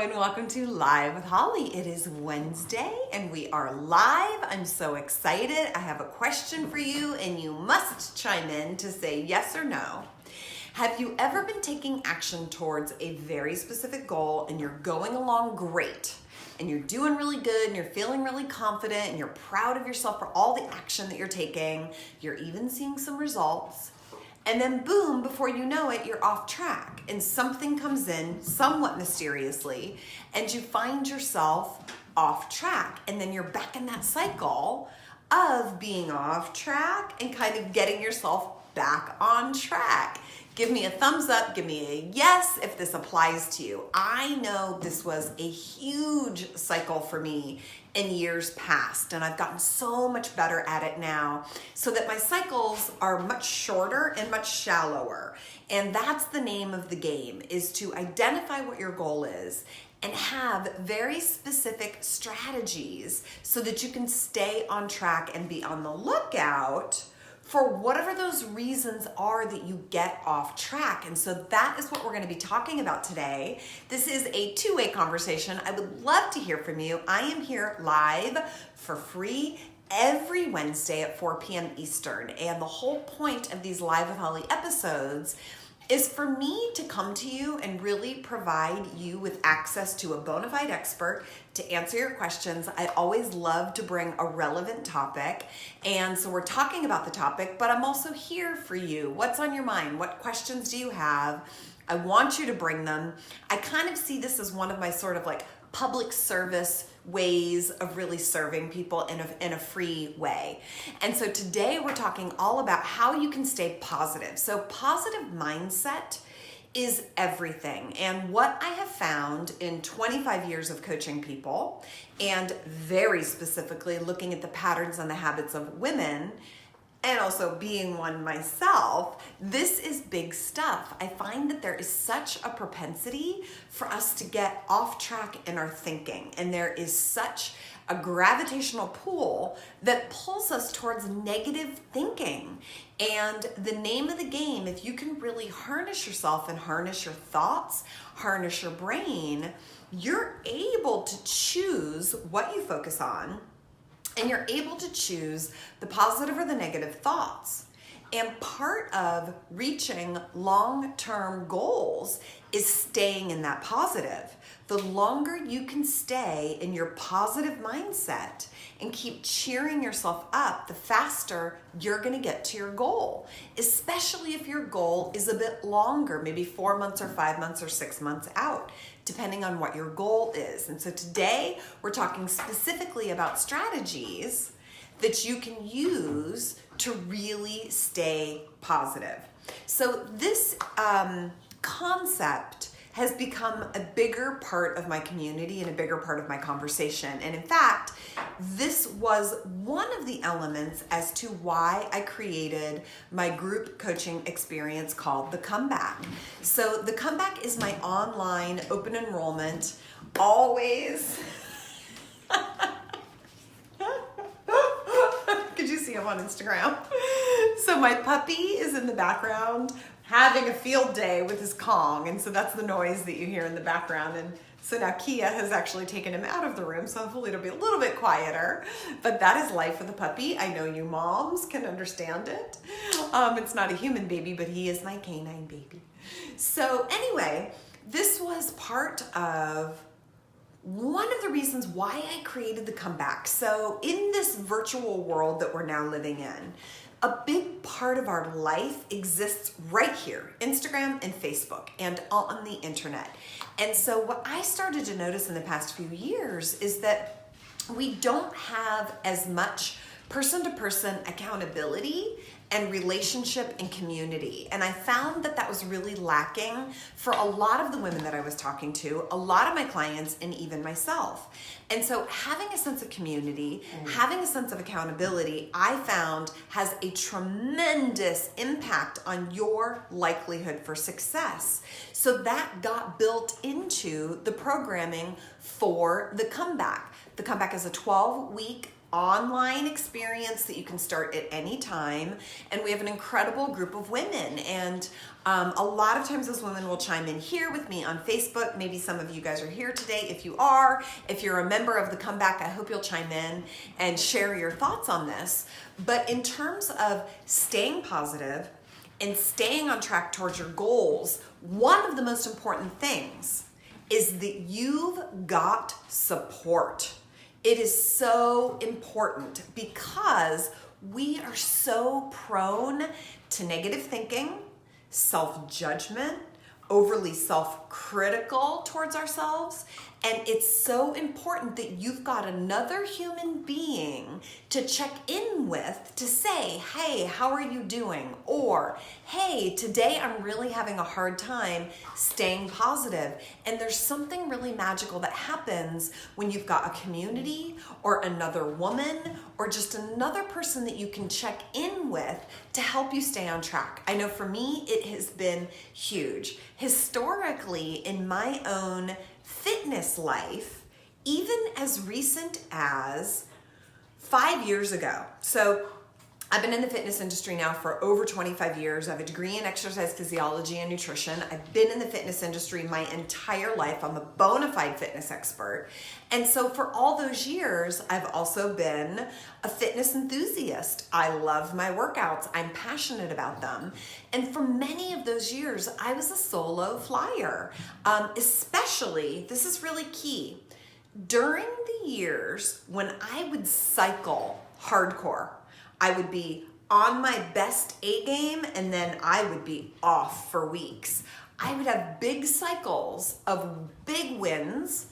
and welcome to Live with Holly. It is Wednesday and we are live. I'm so excited. I have a question for you and you must chime in to say yes or no. Have you ever been taking action towards a very specific goal and you're going along great and you're doing really good and you're feeling really confident and you're proud of yourself for all the action that you're taking, you're even seeing some results, and then boom, before you know it, you're off track and something comes in somewhat mysteriously and you find yourself off track, and then you're back in that cycle of being off track and kind of getting yourself back on track. Give me a thumbs up, give me a yes if this applies to you. I know this was a huge cycle for me in years past, and I've gotten so much better at it now so that my cycles are much shorter and much shallower. And that's the name of the game, is to identify what your goal is and have very specific strategies so that you can stay on track and be on the lookout for whatever those reasons are that you get off track. And so that is what we're going to be talking about today. This is a two-way conversation. I would love to hear from you. I am here live for free every Wednesday at 4 p.m. Eastern. And the whole point of these Live with Holly episodes is for me to come to you and really provide you with access to a bona fide expert to answer your questions. I always love to bring a relevant topic. And so we're talking about the topic, but I'm also here for you. What's on your mind? What questions do you have? I want you to bring them. I kind of see this as one of my sort of like public service ways of really serving people in a free way. And so today we're talking all about how you can stay positive. So positive mindset is everything. And what I have found in 25 years of coaching people, and very specifically looking at the patterns and the habits of women, and also being one myself, this is big stuff. I find that there is such a propensity for us to get off track in our thinking, and there is such a gravitational pull that pulls us towards negative thinking. And the name of the game, if you can really harness yourself and harness your thoughts, harness your brain, you're able to choose what you focus on, and you're able to choose the positive or the negative thoughts. And part of reaching long-term goals is staying in that positive. The longer you can stay in your positive mindset and keep cheering yourself up, the faster you're going to get to your goal, especially if your goal is a bit longer, maybe 4 months or 5 months or 6 months out, depending on what your goal is. And so today we're talking specifically about strategies that you can use to really stay positive. So this concept has become a bigger part of my community and a bigger part of my conversation. And in fact, this was one of the elements as to why I created my group coaching experience called The Comeback. So The Comeback is my online open enrollment, always. Could you see him on Instagram? So my puppy is in the background having a field day with his Kong, and so that's the noise that you hear in the background. And so now Kia has actually taken him out of the room, so hopefully it'll be a little bit quieter. But that is life with a puppy. I know you moms can understand it. It's not a human baby, but he is my canine baby. So anyway, this was part of one of the reasons why I created The Comeback. So in this virtual world that we're now living in, a big part of our life exists right here, Instagram and Facebook and on the internet. And so what I started to notice in the past few years is that we don't have as much person-to-person accountability and relationship and community. And I found that that was really lacking for a lot of the women that I was talking to, a lot of my clients, and even myself. And so having a sense of community, having a sense of accountability, I found has a tremendous impact on your likelihood for success. So that got built into the programming for The Comeback. The Comeback is a 12-week online experience that you can start at any time. And we have an incredible group of women. And a lot of times those women will chime in here with me on Facebook. Maybe some of you guys are here today. If you are, if you're a member of the Comeback, I hope you'll chime in and share your thoughts on this. But in terms of staying positive and staying on track towards your goals, one of the most important things is that you've got support. It is so important because we are so prone to negative thinking, self-judgment, overly self-critical towards ourselves. And it's so important that you've got another human being to check in with to say, hey, how are you doing? Or, hey, today I'm really having a hard time staying positive. And there's something really magical that happens when you've got a community or another woman or just another person that you can check in with to help you stay on track. I know for me, it has been huge. Historically, in my own fitness life, even as recent as 5 years ago. So I've been in the fitness industry now for over 25 years. I have a degree in exercise physiology and nutrition. I've been in the fitness industry my entire life. I'm a bona fide fitness expert. And so for all those years, I've also been a fitness enthusiast. I love my workouts. I'm passionate about them. And for many of those years, I was a solo flyer. Especially, this is really key, during the years when I would cycle hardcore. I would be on my best A game and then I would be off for weeks. I would have big cycles of big wins,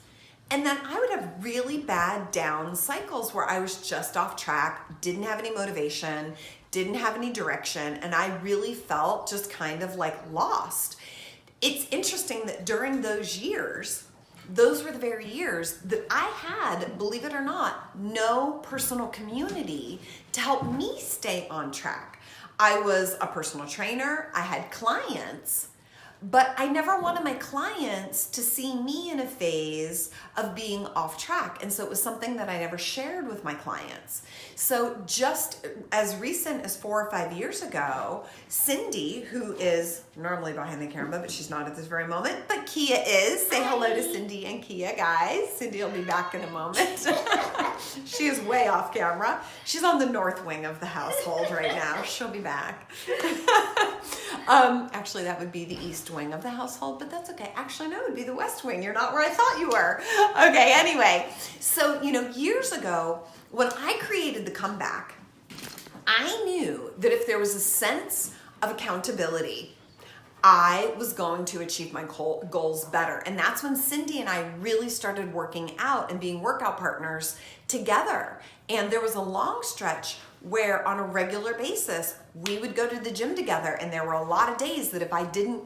and then I would have really bad down cycles where I was just off track, didn't have any motivation, didn't have any direction, and I really felt just kind of like lost. It's interesting that during those years, those were the very years that I had, believe it or not, no personal community to help me stay on track. I was a personal trainer, I had clients, but I never wanted my clients to see me in a phase of being off track. And so it was something that I never shared with my clients. So just as recent as 4 or 5 years ago, Cindy, who is normally behind the camera, but she's not at this very moment, but Kia is. Say hello to Cindy and Kia, guys. Cindy will be back in a moment. She is way off camera. She's on the north wing of the household right now. She'll be back. Actually, that would be the east wing of the household, but that's okay. Actually, no, it would be the west wing. You're not where I thought you were. Okay, anyway. So, years ago, when I created the Comeback, I knew that if there was a sense of accountability, I was going to achieve my goals better. And that's when Cindy and I really started working out and being workout partners together. And there was a long stretch where on a regular basis, we would go to the gym together. And there were a lot of days that if I didn't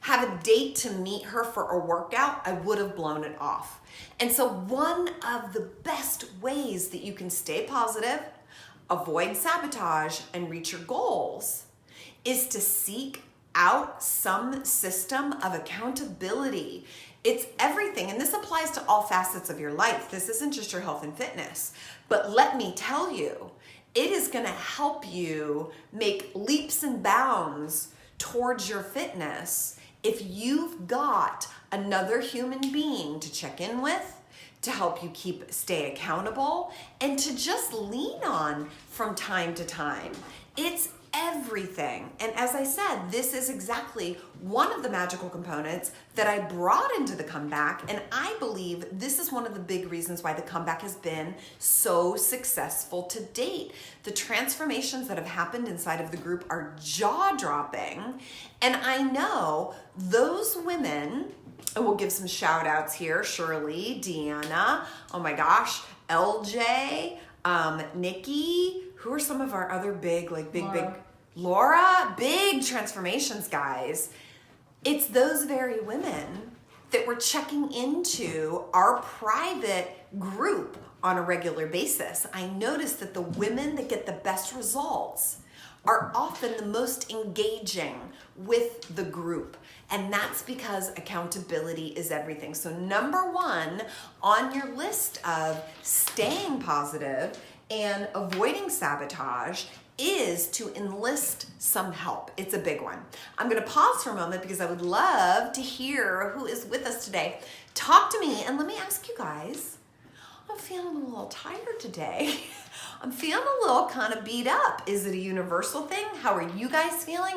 have a date to meet her for a workout, I would have blown it off. And so one of the best ways that you can stay positive, avoid sabotage, and reach your goals is to seek out some system of accountability. It's everything, and this applies to all facets of your life. This isn't just your health and fitness. But let me tell you, it is going to help you make leaps and bounds towards your fitness if you've got another human being to check in with, to help you stay accountable, and to just lean on from time to time. It's everything. And as I said, this is exactly one of the magical components that I brought into the Comeback. And I believe this is one of the big reasons why the Comeback has been so successful to date. The transformations that have happened inside of the group are jaw-dropping. And I know those women, and we'll give some shout outs here, Shirley, Deanna, oh my gosh, LJ, Nikki, who are some of our other big Laura, big transformations, guys. It's those very women that we're checking into our private group on a regular basis. I noticed that the women that get the best results are often the most engaging with the group. And that's because accountability is everything. So number one on your list of staying positive and avoiding sabotage is to enlist some help. It's a big one. I'm gonna pause for a moment because I would love to hear who is with us today. Talk to me and let me ask you guys, I'm feeling a little tired today. I'm feeling a little kind of beat up. Is it a universal thing? How are you guys feeling?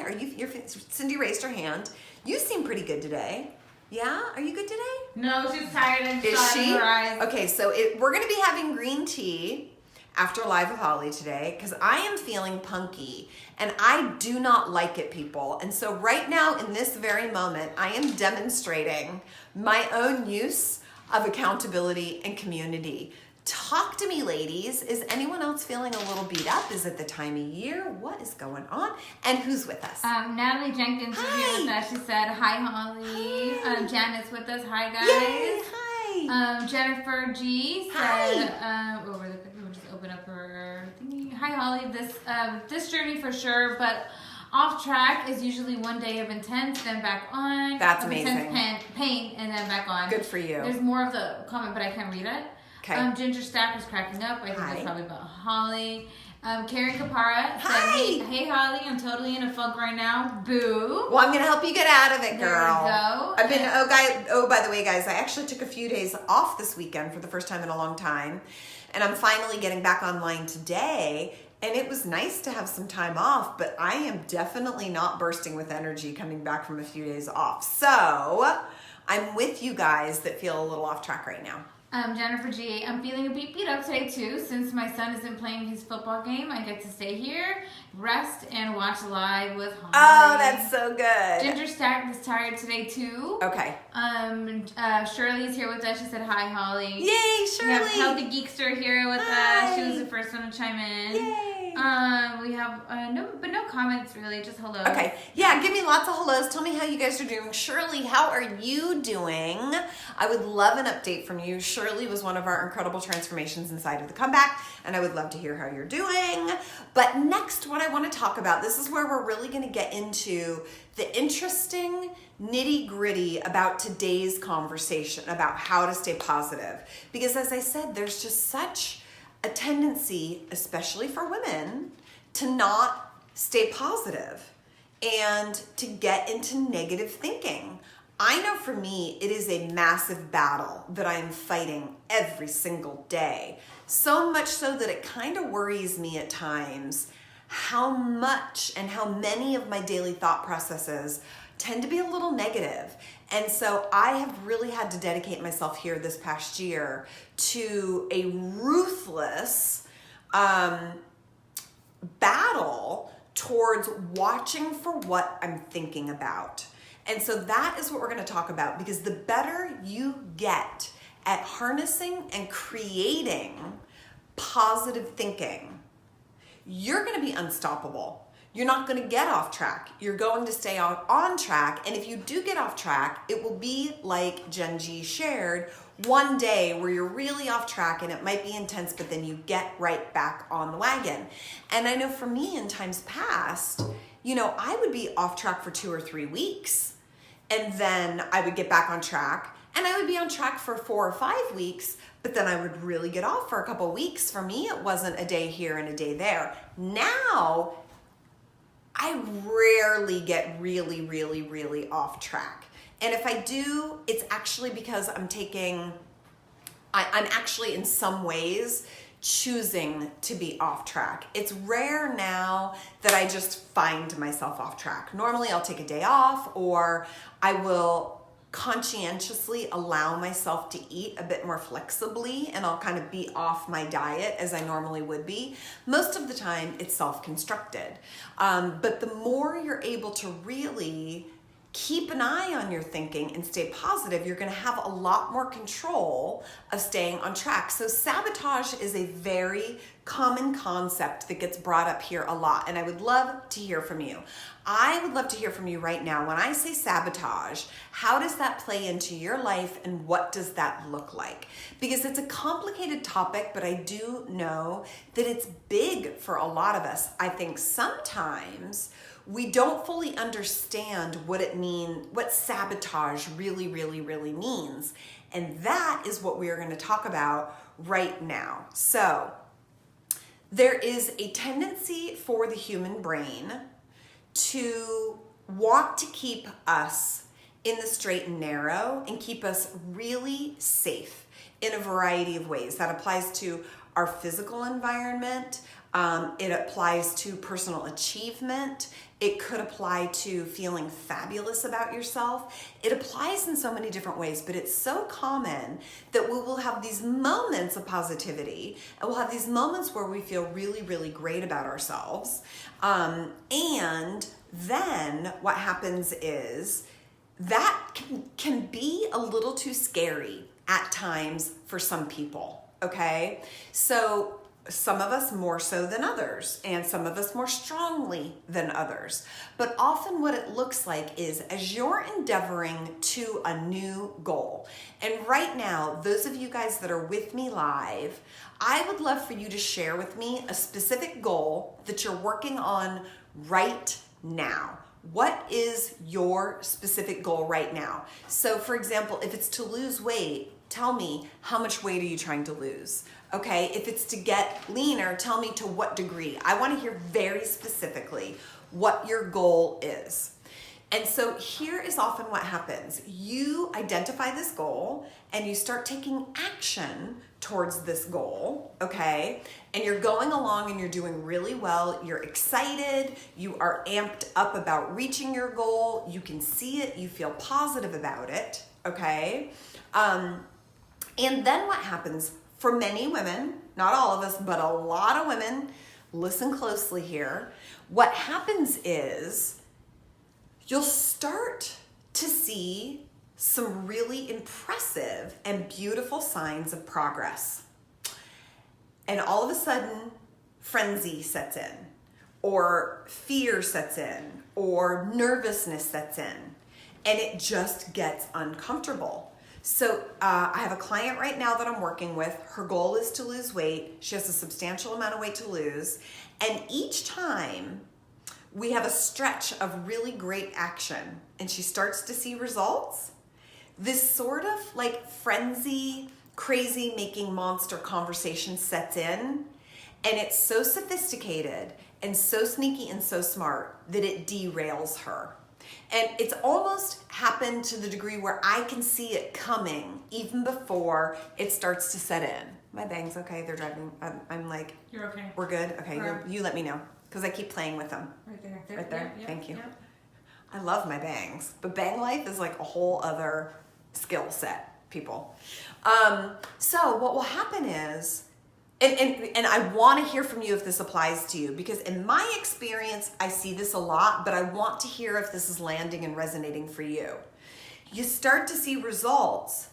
Cindy raised her hand. You seem pretty good today. Yeah? Are you good today? No, she's tired and Is she? her eyes. Okay, so we're gonna be having green tea after Live with Holly today because I am feeling punky and I do not like it, people. And so right now in this very moment, I am demonstrating my own use of accountability and community. Talk to me, ladies. Is anyone else feeling a little beat up? Is it the time of year? What is going on? And who's with us? Natalie Jenkins is here with us. She said, hi, Holly. Hi. Janet's with us. Hi, guys. Yay, hi. Jennifer G said, we'll just open up her thingy. Hi, Holly. This journey for sure, but off track is usually one day of intense, then back on. That's amazing. Intense pain, and then back on. Good for you. There's more of the comment, but I can't read it. Okay. Ginger Stack was cracking up. I think Hi. that's probably about Holly. Karen Capara said, Hi. hey, Holly, I'm totally in a funk right now. Boo. Well, I'm gonna help you get out of it, girl. There we go. By the way, guys, I actually took a few days off this weekend for the first time in a long time. And I'm finally getting back online today. And it was nice to have some time off, but I am definitely not bursting with energy coming back from a few days off. So I'm with you guys that feel a little off track right now. Jennifer G, I'm feeling a bit beat up today too. Since my son isn't playing his football game, I get to stay here, rest, and watch Live with Holly. Oh, that's so good. Ginger Stack is tired today too. Okay. Shirley's here with us. She said, hi, Holly. Yay, Shirley. We have Healthy Geekster here with us. She was the first one to chime in. Yay. We have no comments really, just hello. Okay, yeah, give me lots of hellos. Tell me how you guys are doing. Shirley, how are you doing? I would love an update from you. Shirley was one of our incredible transformations inside of the comeback, and I would love to hear how you're doing. But next, what I want to talk about, this is where we're really going to get into the interesting nitty gritty about today's conversation about how to stay positive. Because as I said, there's just such a tendency, especially for women, to not stay positive and to get into negative thinking. I know for me, it is a massive battle that I am fighting every single day. So much so that it kind of worries me at times how much and how many of my daily thought processes tend to be a little negative. And so I have really had to dedicate myself here this past year to a ruthless battle towards watching for what I'm thinking about. And so that is what we're going to talk about, because the better you get at harnessing and creating positive thinking, you're going to be unstoppable. You're not going to get off track. You're going to stay on track. And if you do get off track, it will be like Jen G shared, one day where you're really off track and it might be intense, but then you get right back on the wagon. And I know for me in times past, I would be off track for 2 or 3 weeks, and then I would get back on track, and I would be on track for 4 or 5 weeks, but then I would really get off for a couple of weeks. For me, it wasn't a day here and a day there. Now, I rarely get really, really, really off track. And if I do, it's actually because I'm actually in some ways choosing to be off track. It's rare now that I just find myself off track. Normally I'll take a day off, or I will conscientiously allow myself to eat a bit more flexibly, and I'll kind of be off my diet as I normally would be. Most of the time it's self-constructed. But the more you're able to really keep an eye on your thinking and stay positive, you're going to have a lot more control of staying on track. So sabotage is a very common concept that gets brought up here a lot, and I would love to hear from you. I would love to hear from you right now. When I say sabotage, how does that play into your life, and what does that look like? Because it's a complicated topic, but I do know that it's big for a lot of us. I think sometimes we don't fully understand what sabotage really means. And that is what we are going to talk about right now. So there is a tendency for the human brain to want to keep us in the straight and narrow and keep us really safe in a variety of ways. That applies to our physical environment. It applies to personal achievement. It could apply to feeling fabulous about yourself. It applies in so many different ways, but it's so common that we will have these moments of positivity, and we'll have these moments where we feel really great about ourselves. And then what happens is that can be a little too scary at times for some people, okay? So some of us more so than others, and some of us more strongly than others. But often what it looks like is as you're endeavoring to a new goal, and right now, those of you guys that are with me live, I would love for you to share with me a specific goal that you're working on right now. What is your specific goal right now? So for example, if it's to lose weight, tell me, how much weight are you trying to lose? Okay, if it's to get leaner, tell me to what degree. I want to hear very specifically what your goal is. And so here is often what happens. You identify this goal and you start taking action towards this goal, okay? And you're going along and you're doing really well. You're excited. You are amped up about reaching your goal. You can see it. You feel positive about it, okay? And then what happens for many women, not all of us, but a lot of women, listen closely here. What happens is you'll start to see some really impressive and beautiful signs of progress. And all of a sudden, frenzy sets in, or fear sets in, or nervousness sets in, and it just gets uncomfortable. So I have a client right now that I'm working with. Her goal is to lose weight. She has a substantial amount of weight to lose. And each time we have a stretch of really great action and she starts to see results, this sort of like frenzy, crazy making monster conversation sets in. And it's so sophisticated and so sneaky and so smart that it derails her. And it's almost happened to the degree where I can see it coming even before it starts to set in. My bangs okay? They're driving. I'm like, you're okay. We're good? Okay, you let me know because I keep playing with them. Right there. Right there? Yep, Thank you. yep. I love my bangs, but bang life is like a whole other skill set, people. So what will happen is, and I want to hear from you if this applies to you, because in my experience, I see this a lot, but I want to hear if this is landing and resonating for you. You start to see results,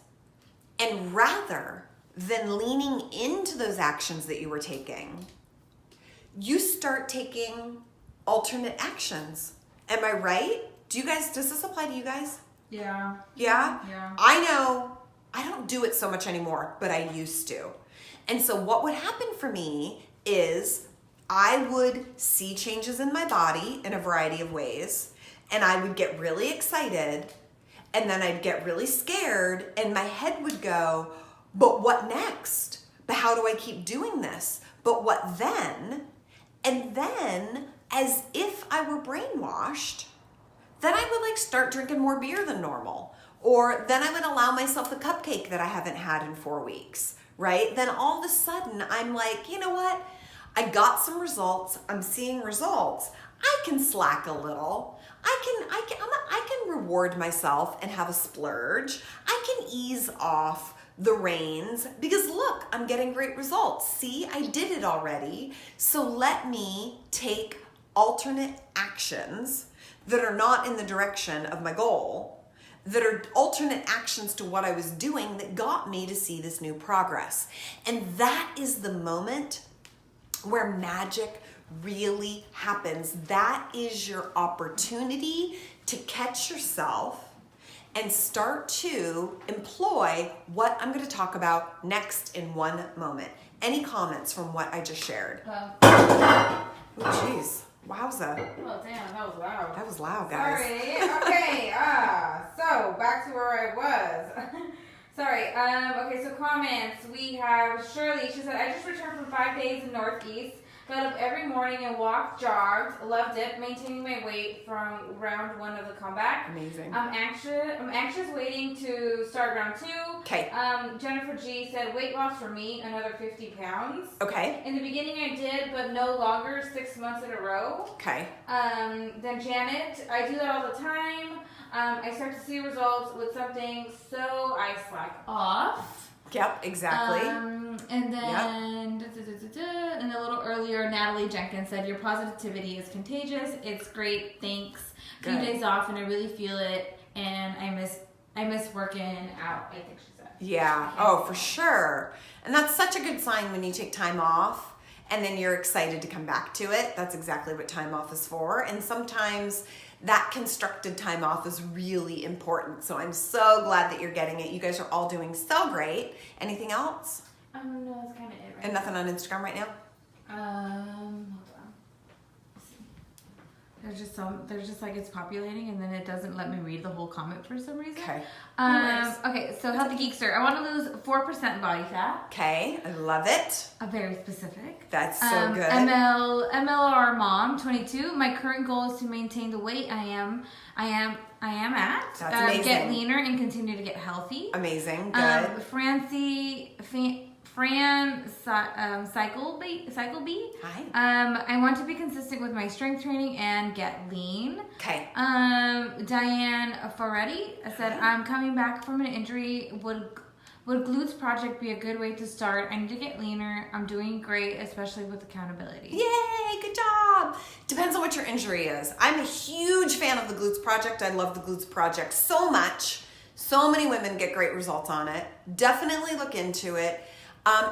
and rather than leaning into those actions that you were taking, you start taking alternate actions. Am I right? Does this apply to you guys? Yeah. Yeah? Yeah. I know I don't do it so much anymore, but I used to. And so what would happen for me is I would see changes in my body in a variety of ways, and I would get really excited, and then I'd get really scared, and my head would go, but what next? But how do I keep doing this? But what then? And then, as if I were brainwashed, then I would like start drinking more beer than normal. Or then I would allow myself a cupcake that I haven't had in 4 weeks. Right? Then all of a sudden I'm like, you know what? I got some results. I'm seeing results. I can slack a little. I can reward myself and have a splurge. I can ease off the reins because look, I'm getting great results. See, I did it already. So let me take alternate actions that are not in the direction of my goal, that are alternate actions to what I was doing that got me to see this new progress. And that is the moment where magic really happens. That is your opportunity to catch yourself and start to employ what I'm going to talk about next in one moment. Any comments from what I just shared? Oh, jeez. Wowza. Oh, damn, that was loud. That was loud, guys. Sorry. Okay, so back to where I was. Sorry. Okay, so comments. We have Shirley. She said, I just returned from 5 days in Northeast. Got up every morning and walked, jogged, loved it, maintaining my weight from round 1 of the comeback. Amazing. I'm anxious waiting to start round 2. Okay. Jennifer G said, weight loss for me, another 50 pounds. Okay. In the beginning I did, but no longer, 6 months in a row. Okay. Then Janet, I do that all the time. I start to see results with something, so I slack off. Yep, exactly. And then, and a little earlier, Natalie Jenkins said, your positivity is contagious. It's great. Thanks. Few Good. days off, and I really feel it. And I miss working out, I think she said. Yeah. Oh, for sure. And that's such a good sign when you take time off and then you're excited to come back to it. That's exactly what time off is for. And sometimes that constructed time off is really important. So I'm so glad that you're getting it. You guys are all doing so great. Anything else? No, that's kind of it, right? And nothing on Instagram right now? Hold on. There's just like it's populating and then it doesn't let me read the whole comment for some reason. Okay. Okay, so Healthy Geekster. I want to lose 4% body fat. Okay, I love it. Very specific. That's so good. MLR Mom 22. My current goal is to maintain the weight I am at. That's amazing. Get leaner and continue to get healthy. Amazing. Good. Fran Cycle B. Hi. I want to be consistent with my strength training and get lean. Okay. Diane Ferretti said, I'm coming back from an injury. Would Glutes Project be a good way to start? I need to get leaner. I'm doing great, especially with accountability. Yay, good job. Depends on what your injury is. I'm a huge fan of the Glutes Project. I love the Glutes Project so much. So many women get great results on it. Definitely look into it.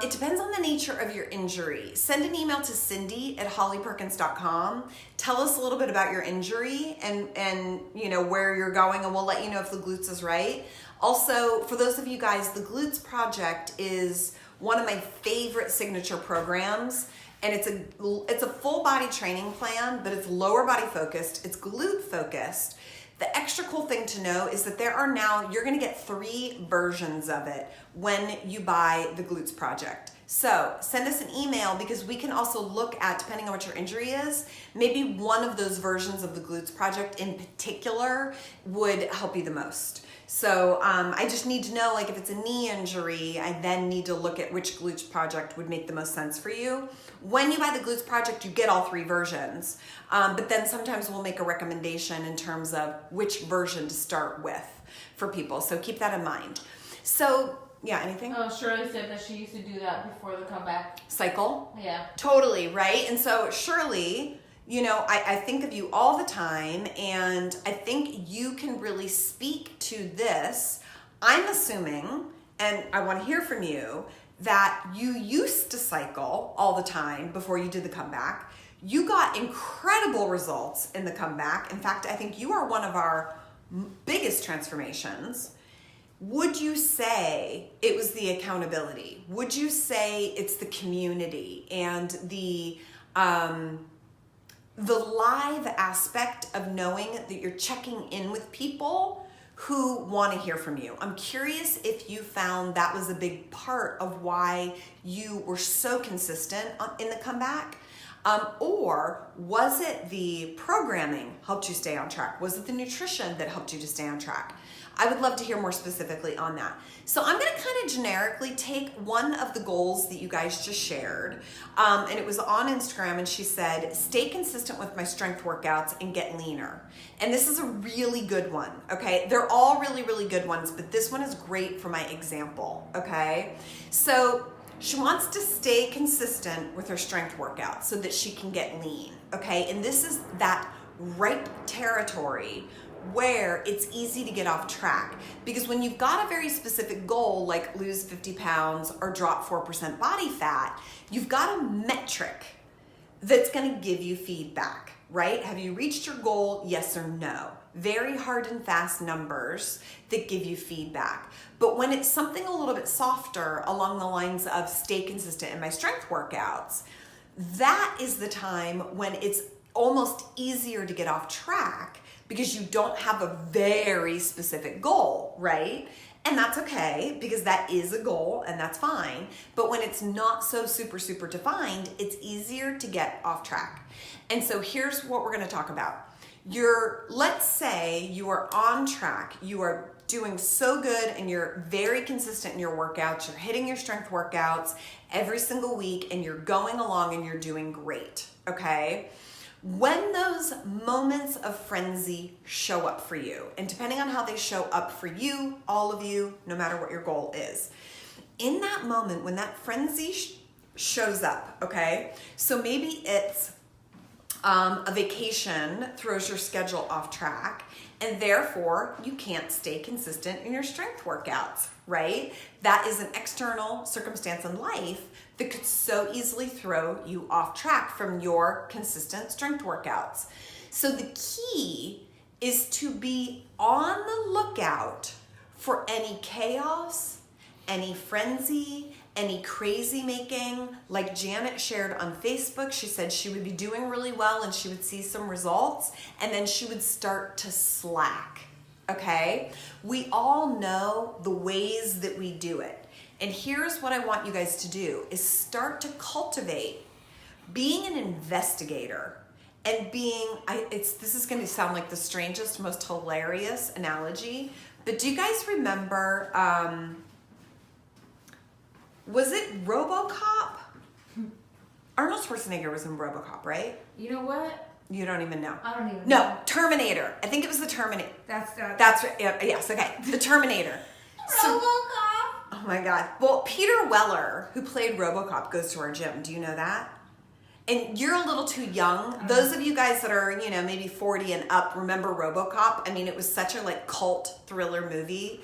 It depends on the nature of your injury. Send an email to Cindy@hollyperkins.com. Tell us a little bit about your injury and you know where you're going, and we'll let you know if the glutes is right. Also, for those of you guys, the Glutes Project is one of my favorite signature programs, and it's a full body training plan, but it's lower body focused, it's glute focused. The extra cool thing to know is that you're gonna get 3 versions of it when you buy the Glutes Project. So send us an email because we can also look at, depending on what your injury is, maybe one of those versions of the Glutes Project in particular would help you the most. So I just need to know, like if it's a knee injury, I then need to look at which Glutes Project would make the most sense for you. When you buy the Glutes Project, you get all 3 versions. But then sometimes we'll make a recommendation in terms of which version to start with for people. So keep that in mind. So yeah, anything? Oh, Shirley said that she used to do that before the comeback. Cycle? Yeah. Totally, right? And so Shirley, you know, I think of you all the time, and I think you can really speak to this. I'm assuming, and I want to hear from you, that you used to cycle all the time before you did the comeback. You got incredible results in the comeback. In fact, I think you are one of our biggest transformations. Would you say it was the accountability? Would you say it's the community and the live aspect of knowing that you're checking in with people who want to hear from you? I'm curious if you found that was a big part of why you were so consistent in the comeback. Or was it the programming helped you stay on track? Was it the nutrition that helped you to stay on track? I would love to hear more specifically on that. So I'm going to kind of generically take one of the goals that you guys just shared, and it was on Instagram, and she said, stay consistent with my strength workouts and get leaner. And this is a really good one, okay? They're all really, really good ones, but this one is great for my example, okay? So she wants to stay consistent with her strength workout so that she can get lean, okay? And this is that ripe territory where it's easy to get off track. Because when you've got a very specific goal, like lose 50 pounds or drop 4% body fat, you've got a metric that's going to give you feedback, right? Have you reached your goal? Yes or no. Very hard and fast numbers that give you feedback. But when it's something a little bit softer along the lines of stay consistent in my strength workouts, that is the time when it's almost easier to get off track because you don't have a very specific goal, right? And that's okay because that is a goal and that's fine. But when it's not so super defined, it's easier to get off track. And so here's what we're going to talk about. Let's say you are on track, you are doing so good and you're very consistent in your workouts, you're hitting your strength workouts every single week and you're going along and you're doing great, okay? When those moments of frenzy show up for you, and depending on how they show up for you, all of you, no matter what your goal is, in that moment when that frenzy shows up, okay? So maybe it's a vacation throws your schedule off track and therefore you can't stay consistent in your strength workouts, right? That is an external circumstance in life that could so easily throw you off track from your consistent strength workouts. So the key is to be on the lookout for any chaos, any frenzy, any crazy making. Like Janet shared on Facebook, she said she would be doing really well and she would see some results and then she would start to slack, okay? We all know the ways that we do it. And here's what I want you guys to do is start to cultivate being an investigator and this is going to sound like the strangest, most hilarious analogy, but do you guys remember, was it RoboCop? Arnold Schwarzenegger was in RoboCop, right? You know what? You don't even know. I don't even No, know. Terminator. I think it was the Terminator. That's right. Yes, okay. The Terminator. So, RoboCop. oh my God. Well, Peter Weller, who played RoboCop, goes to our gym. Do you know that? And you're a little too young. Those of you guys that are, maybe 40 and up remember RoboCop. I mean, it was such a cult thriller movie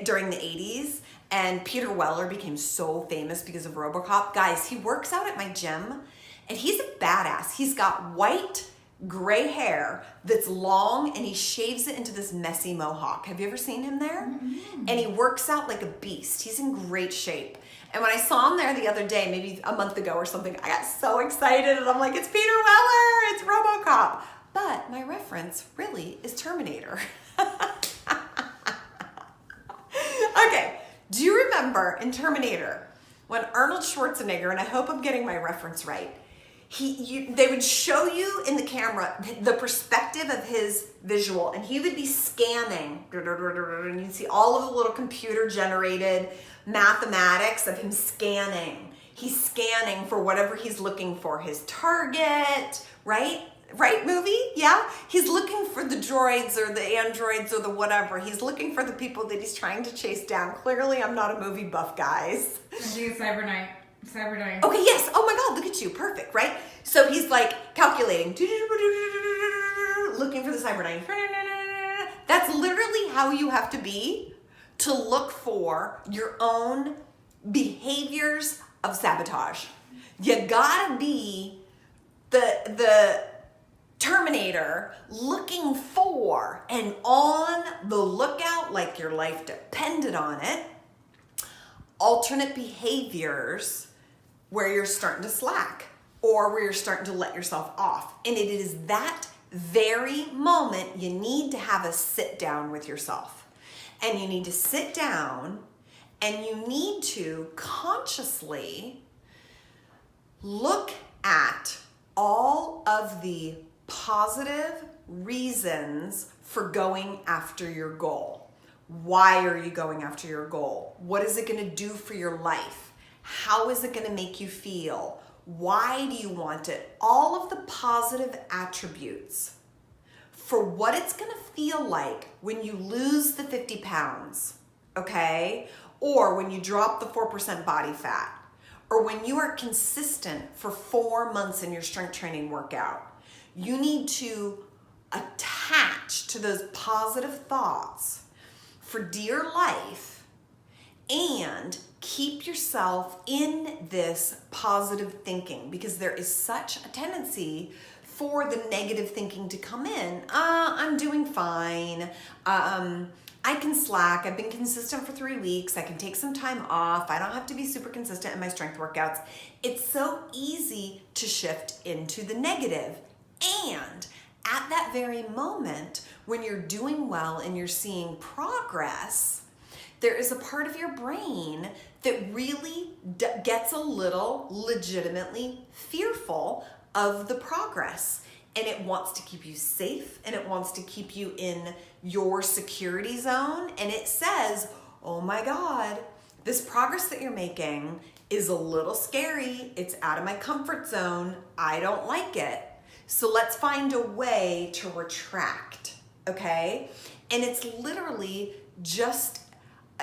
during the 80s. And Peter Weller became so famous because of RoboCop. Guys, he works out at my gym and he's a badass. He's got white, gray hair that's long and he shaves it into this messy mohawk. Have you ever seen him there? Mm-hmm. And he works out like a beast. He's in great shape. And when I saw him there the other day, maybe a month ago or something, I got so excited and I'm like, it's Peter Weller, it's RoboCop. But my reference really is Terminator. Okay. Do you remember in Terminator when Arnold Schwarzenegger, and I hope I'm getting my reference right, they would show you in the camera the perspective of his visual and he would be scanning and you'd see all of the little computer generated mathematics of him scanning. He's scanning for whatever he's looking for, his target, right? Right, movie? Yeah? He's looking for the droids or the androids or the whatever. He's looking for the people that he's trying to chase down. Clearly, I'm not a movie buff, guys. I think it's Cyberknife. Okay, yes. Oh my God, look at you. Perfect, right? So he's calculating, looking for the Cyberknife. That's literally how you have to be to look for your own behaviors of sabotage. You gotta be the Terminator looking for and on the lookout like your life depended on it, alternate behaviors where you're starting to slack or where you're starting to let yourself off. And it is that very moment you need to have a sit down with yourself. And you need to sit down and you need to consciously look at all of the positive reasons for going after your goal. Why are you going after your goal? What is it going to do for your life? How is it going to make you feel? Why do you want it? All of the positive attributes for what it's going to feel like when you lose the 50 pounds, okay? Or when you drop the 4% body fat, or when you are consistent for 4 months in your strength training workout. You need to attach to those positive thoughts for dear life and keep yourself in this positive thinking, because there is such a tendency for the negative thinking to come in. I'm doing fine. I can slack. I've been consistent for 3 weeks. I can take some time off. I don't have to be super consistent in my strength workouts. It's so easy to shift into the negative. And at that very moment, when you're doing well and you're seeing progress, there is a part of your brain that really gets a little legitimately fearful of the progress. And it wants to keep you safe, and it wants to keep you in your security zone. And it says, oh my God, this progress that you're making is a little scary. It's out of my comfort zone. I don't like it. So let's find a way to retract, okay? And it's literally just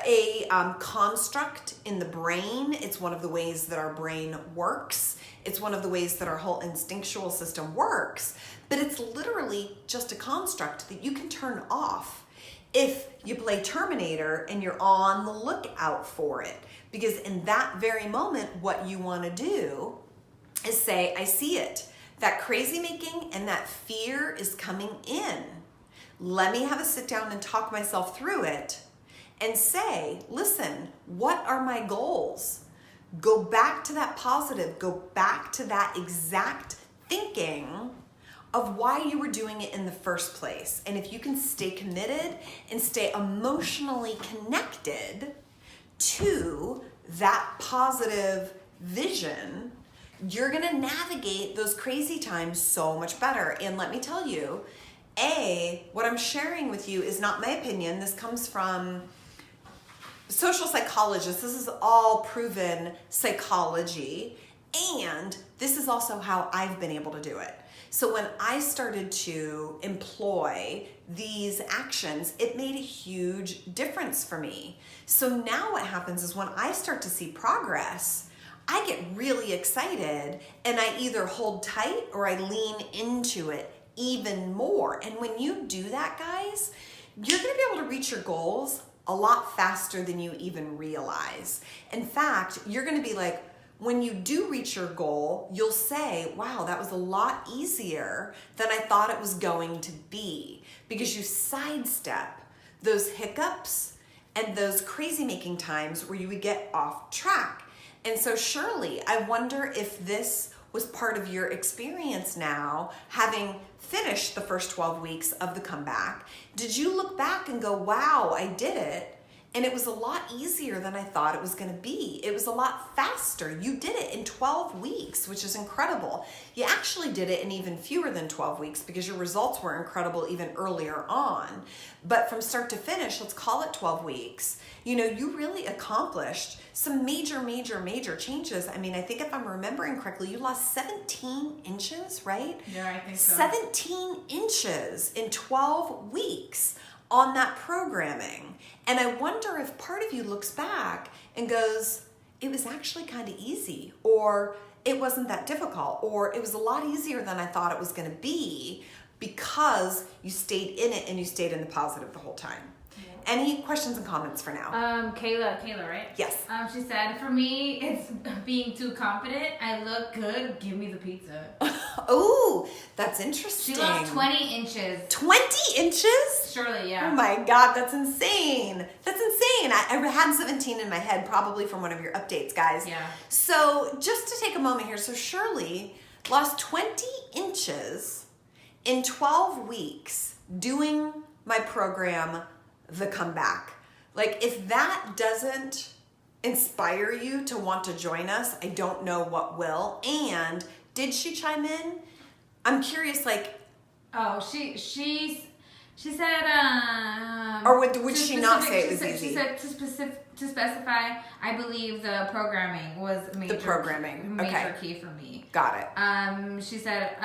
a construct in the brain. It's one of the ways that our brain works. It's one of the ways that our whole instinctual system works, but it's literally just a construct that you can turn off if you play Terminator and you're on the lookout for it. Because in that very moment, what you want to do is say, I see it. That crazy making and that fear is coming in. Let me have a sit down and talk myself through it and say, listen, what are my goals? Go back to that positive, go back to that exact thinking of why you were doing it in the first place. And if you can stay committed and stay emotionally connected to that positive vision, you're gonna navigate those crazy times so much better. And let me tell you, what I'm sharing with you is not my opinion. This comes from social psychologists. This is all proven psychology, and this is also how I've been able to do it. So when I started to employ these actions, it made a huge difference for me. So now what happens is when I start to see progress, I get really excited and I either hold tight or I lean into it even more. And when you do that, guys, you're gonna be able to reach your goals a lot faster than you even realize. In fact, you're gonna be like, when you do reach your goal, you'll say, wow, that was a lot easier than I thought it was going to be, because you sidestep those hiccups and those crazy making times where you would get off track. And so Shirley, I wonder if this was part of your experience now, having finished the first 12 weeks of the comeback. Did you look back and go, wow, I did it, and it was a lot easier than I thought it was gonna be. It was a lot faster. You did it in 12 weeks, which is incredible. You actually did it in even fewer than 12 weeks because your results were incredible even earlier on. But from start to finish, let's call it 12 weeks, you really accomplished some major, major, major changes. I mean, I think if I'm remembering correctly, you lost 17 inches, right? Yeah, I think so. 17 inches in 12 weeks on that programming. And I wonder if part of you looks back and goes, it was actually kind of easy, or it wasn't that difficult, or it was a lot easier than I thought it was going to be, because you stayed in it and you stayed in the positive the whole time. Any questions and comments for now? Kayla, right? Yes. She said, for me, it's being too confident. I look good. Give me the pizza. Oh, that's interesting. She lost 20 inches. 20 inches? Shirley, yeah. Oh my God, that's insane. That's insane. I had 17 in my head, probably from one of your updates, guys. Yeah. So just to take a moment here. So Shirley lost 20 inches in 12 weeks doing my program, The Comeback. Like, if that doesn't inspire you to want to join us, I don't know what will. And did she chime in? I'm curious, like... Oh, she said... or would she not say it was easy? She said to specify, I believe the programming was a major, okay. key for me. Got it. She said,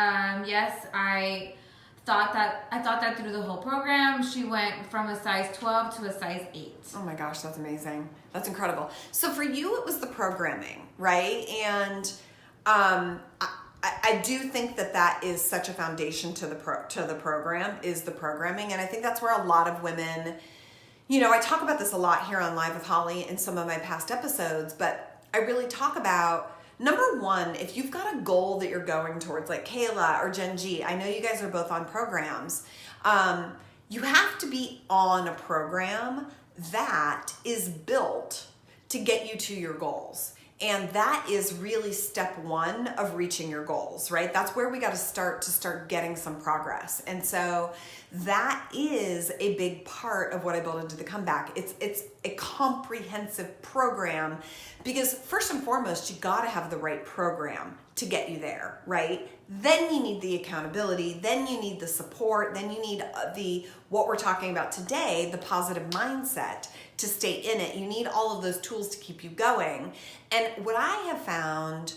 yes, I thought that through the whole program. She went from a size 12 to a size 8. Oh my gosh, that's amazing. That's incredible. So for you, it was the programming, right? And I do think that is such a foundation to the program, is the programming. And I think that's where a lot of women, I talk about this a lot here on Live with Holly in some of my past episodes, but I really talk about, number one, if you've got a goal that you're going towards, like Kayla or Jen G, I know you guys are both on programs. You have to be on a program that is built to get you to your goals. And that is really step one of reaching your goals, right? That's where we got to start getting some progress. And so that is a big part of what I built into the comeback. It's a comprehensive program, because first and foremost, you got to have the right program to get you there, right? Then you need the accountability, then you need the support, then you need what we're talking about today, the positive mindset to stay in it. You need all of those tools to keep you going. And what I have found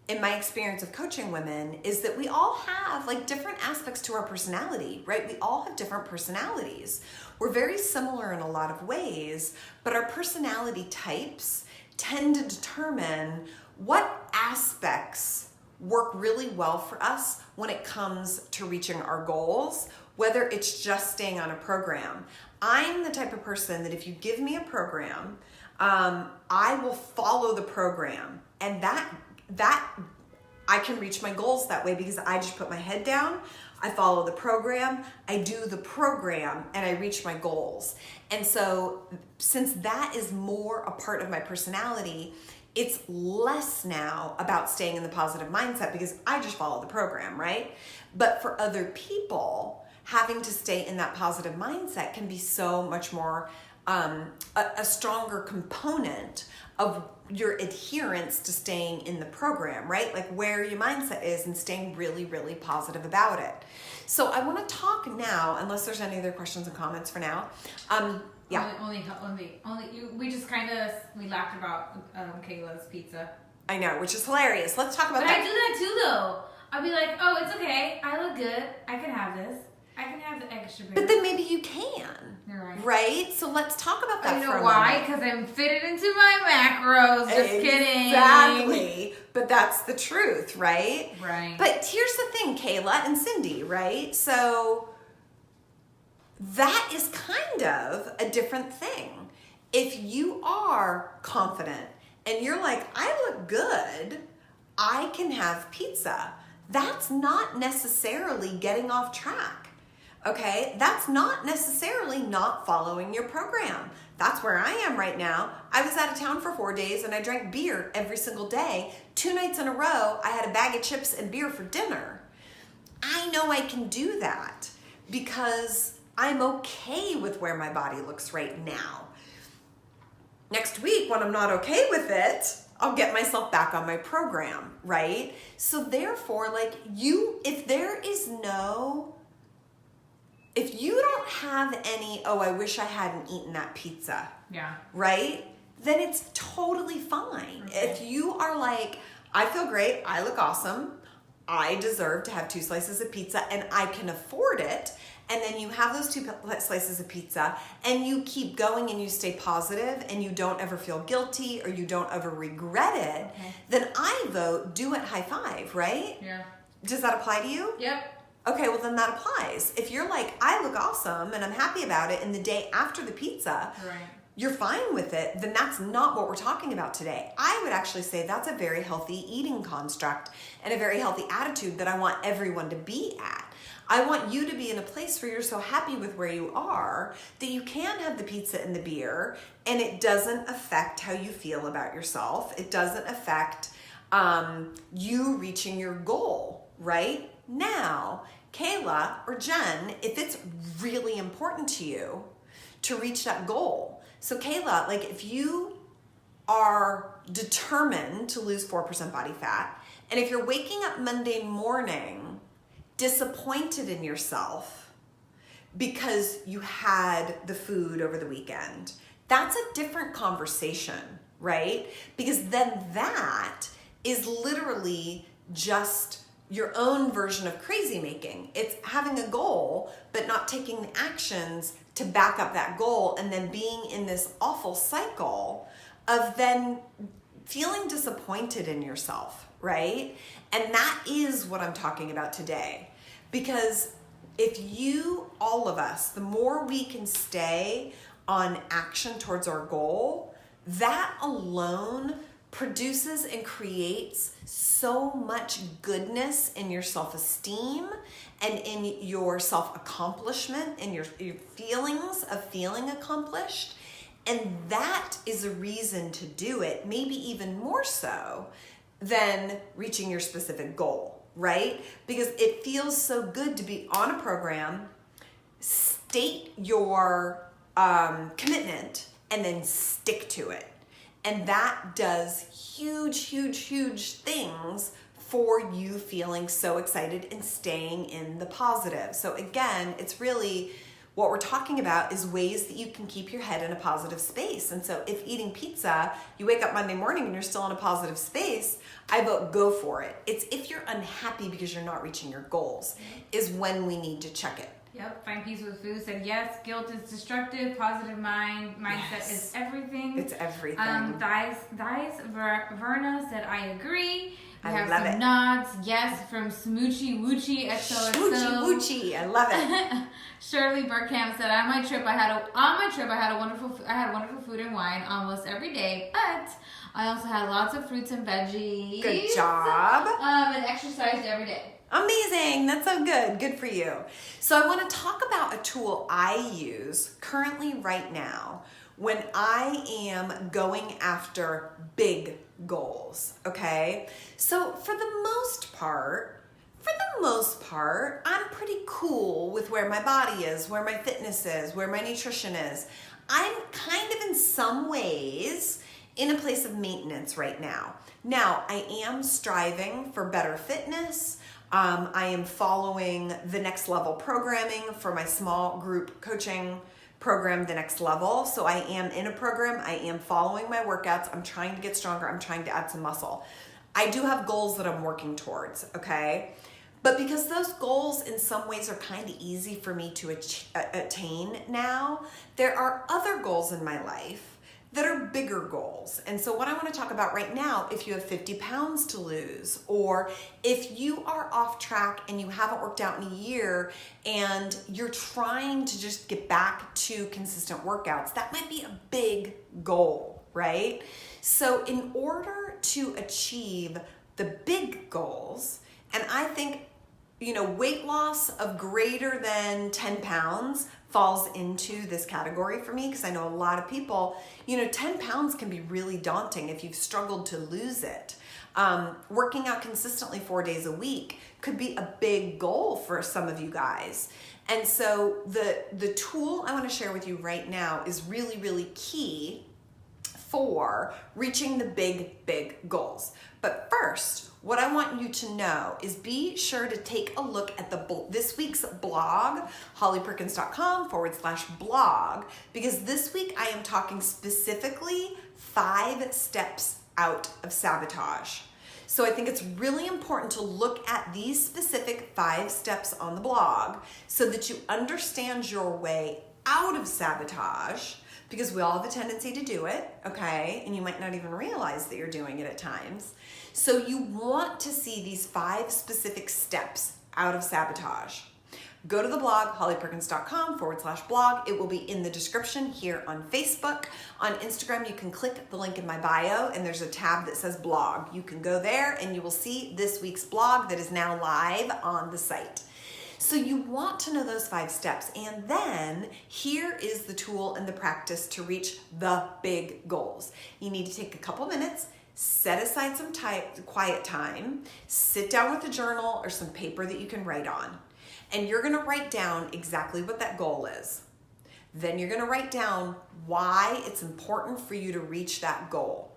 in my experience of coaching women is that we all have like different aspects to our personality, right? We all have different personalities. We're very similar in a lot of ways, but our personality types tend to determine what aspects work really well for us when it comes to reaching our goals, whether it's just staying on a program. I'm the type of person that if you give me a program, I will follow the program, and that I can reach my goals that way, because I just put my head down, I follow the program, I do the program, and I reach my goals. And so since that is more a part of my personality, it's less now about staying in the positive mindset because I just follow the program, right? But for other people, having to stay in that positive mindset can be so much more a stronger component of your adherence to staying in the program, right? Like where your mindset is and staying really, really positive about it. So I want to talk now, unless there's any other questions and comments for now. Yeah. Only we just we laughed about Kayla's pizza. I know, which is hilarious. Let's talk about but that. I do that too, though. I'll be like, oh, it's okay. I look good. I can have this. I can have the extra beer. But then maybe you can. You're right. Right? So let's talk about that. You know why? Because I'm fitted into my macros. Just kidding. Exactly. But that's the truth, right? Right. But here's the thing, Kayla and Cindy, right? So that is kind of a different thing. If you are confident and you're like, I look good, I can have pizza. That's not necessarily getting off track. Okay, that's not necessarily not following your program. That's where I am right now. I was out of town for 4 days and I drank beer every single day. 2 nights in a row, I had a bag of chips and beer for dinner. I know I can do that because I'm okay with where my body looks right now. Next week, when I'm not okay with it, I'll get myself back on my program, right? So therefore, if you don't have any, oh, I wish I hadn't eaten that pizza. Yeah. Right? Then it's totally fine. Okay. If you are like, I feel great, I look awesome, I deserve to have 2 slices of pizza and I can afford it, and then you have those 2 slices of pizza and you keep going and you stay positive and you don't ever feel guilty or you don't ever regret it, okay, then I vote do it high five, right? Yeah. Does that apply to you? Yep. Okay, well then that applies. If you're like, I look awesome and I'm happy about it, and the day after the pizza, right, you're fine with it, then that's not what we're talking about today. I would actually say that's a very healthy eating construct and a very healthy attitude that I want everyone to be at. I want you to be in a place where you're so happy with where you are that you can have the pizza and the beer and it doesn't affect how you feel about yourself. It doesn't affect you reaching your goal, right? Now, Kayla or Jen, if it's really important to you to reach that goal. So Kayla, like if you are determined to lose 4% body fat, and if you're waking up Monday morning disappointed in yourself because you had the food over the weekend, that's a different conversation, right? Because then that is literally just your own version of crazy making. It's having a goal, but not taking the actions to back up that goal and then being in this awful cycle of then feeling disappointed in yourself, right? And that is what I'm talking about today. Because if all of us, the more we can stay on action towards our goal, that alone produces and creates so much goodness in your self-esteem and in your self-accomplishment and your feelings of feeling accomplished. And that is a reason to do it, maybe even more so than reaching your specific goal, right? Because it feels so good to be on a program, state your commitment, and then stick to it. And that does huge, huge, huge things for you feeling so excited and staying in the positive. So again, it's really what we're talking about is ways that you can keep your head in a positive space. And so if eating pizza, you wake up Monday morning and you're still in a positive space, I vote go for it. It's if you're unhappy because you're not reaching your goals is when we need to check it. Yep, find peace with food. Said yes, guilt is destructive. Positive mindset is everything. It's everything. Verna said I agree. We have love some it. nods. Yes, from Smoochie Woochie XOXO. Woochie woochie, I love it. Shirley Burkham said, "On my trip, I had wonderful food and wine almost every day, but I also had lots of fruits and veggies. Good job. And exercised every day." Amazing. That's so good. Good for you. So I want to talk about a tool I use currently right now when I am going after big goals, okay? So for the most part, I'm pretty cool with where my body is, where my fitness is, where my nutrition is. I'm kind of in some ways in a place of maintenance right now. Now, I am striving for better fitness. I am following the Next Level programming for my small group coaching program, The Next Level. So I am in a program. I am following my workouts. I'm trying to get stronger. I'm trying to add some muscle. I do have goals that I'm working towards, okay? But because those goals in some ways are kind of easy for me to attain now, there are other goals in my life that are bigger goals. And so what I want to talk about right now, if you have 50 pounds to lose, or if you are off track and you haven't worked out in a year and you're trying to just get back to consistent workouts, that might be a big goal, right? So in order to achieve the big goals, and I think, weight loss of greater than 10 pounds falls into this category for me because I know a lot of people, 10 pounds can be really daunting if you've struggled to lose it. Working out consistently 4 days a week could be a big goal for some of you guys. And so the tool I want to share with you right now is really, really key for reaching the big, big goals. But first, what I want you to know is be sure to take a look at this week's blog, hollyperkins.com/blog, because this week I am talking specifically 5 steps out of sabotage. So I think it's really important to look at these specific 5 steps on the blog so that you understand your way out of sabotage, because we all have a tendency to do it, okay? And you might not even realize that you're doing it at times. So you want to see these 5 specific steps out of sabotage. Go to the blog, hollyperkins.com/blog. It will be in the description here on Facebook. On Instagram, you can click the link in my bio and there's a tab that says blog. You can go there and you will see this week's blog that is now live on the site. So you want to know those 5 steps, and then here is the tool and the practice to reach the big goals. You need to take a couple minutes, set aside some quiet time, sit down with a journal or some paper that you can write on, and you're gonna write down exactly what that goal is. Then you're gonna write down why it's important for you to reach that goal.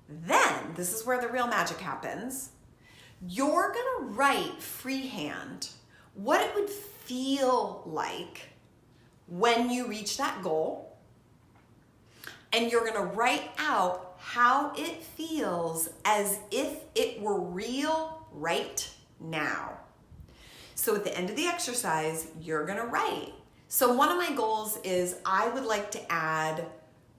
Then, this is where the real magic happens, you're gonna write freehand what it would feel like when you reach that goal, and you're gonna write out how it feels as if it were real right now. So at the end of the exercise, you're gonna write. So one of my goals is I would like to add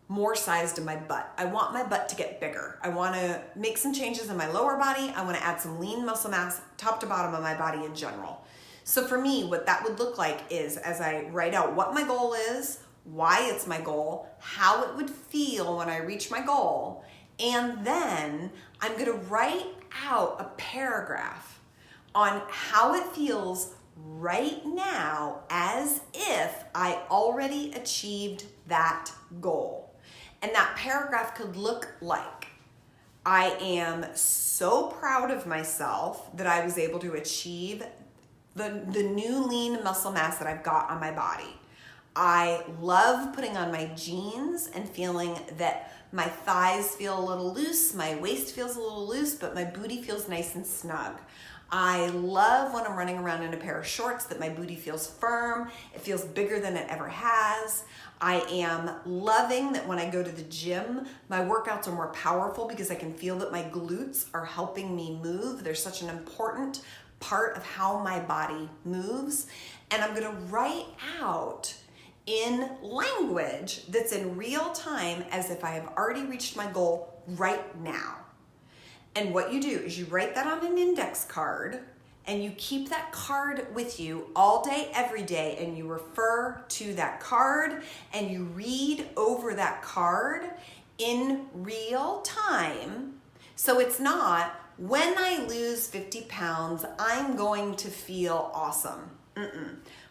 more size to my butt. I want my butt to get bigger. I want to make some changes in my lower body. I want to add some lean muscle mass top to bottom of my body in general. So for me, what that would look like is, as I write out what my goal is, why it's my goal, how it would feel when I reach my goal, and then I'm going to write out a paragraph on how it feels right now as if I already achieved that goal. And that paragraph could look like, I am so proud of myself that I was able to achieve the new lean muscle mass that I've got on my body. I love putting on my jeans and feeling that my thighs feel a little loose, my waist feels a little loose, but my booty feels nice and snug. I love when I'm running around in a pair of shorts that my booty feels firm, it feels bigger than it ever has. I am loving that when I go to the gym, my workouts are more powerful because I can feel that my glutes are helping me move. They're such an important part of how my body moves. And I'm gonna write out in language that's in real time as if I have already reached my goal right now. And what you do is you write that on an index card and you keep that card with you all day, every day, and you refer to that card and you read over that card in real time. So it's not, when I lose 50 pounds, I'm going to feel awesome.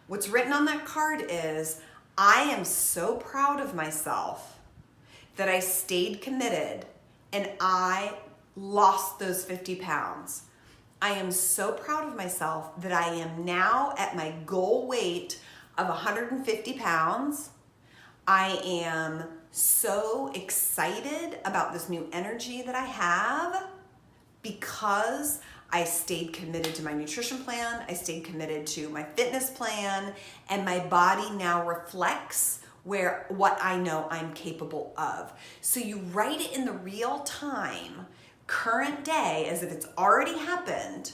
What's written on that card is, I am so proud of myself that I stayed committed and I lost those 50 pounds. I am so proud of myself that I am now at my goal weight of 150 pounds. I am so excited about this new energy that I have because I stayed committed to my nutrition plan, I stayed committed to my fitness plan, and my body now reflects what I know I'm capable of. So you write it in the real time, current day, as if it's already happened,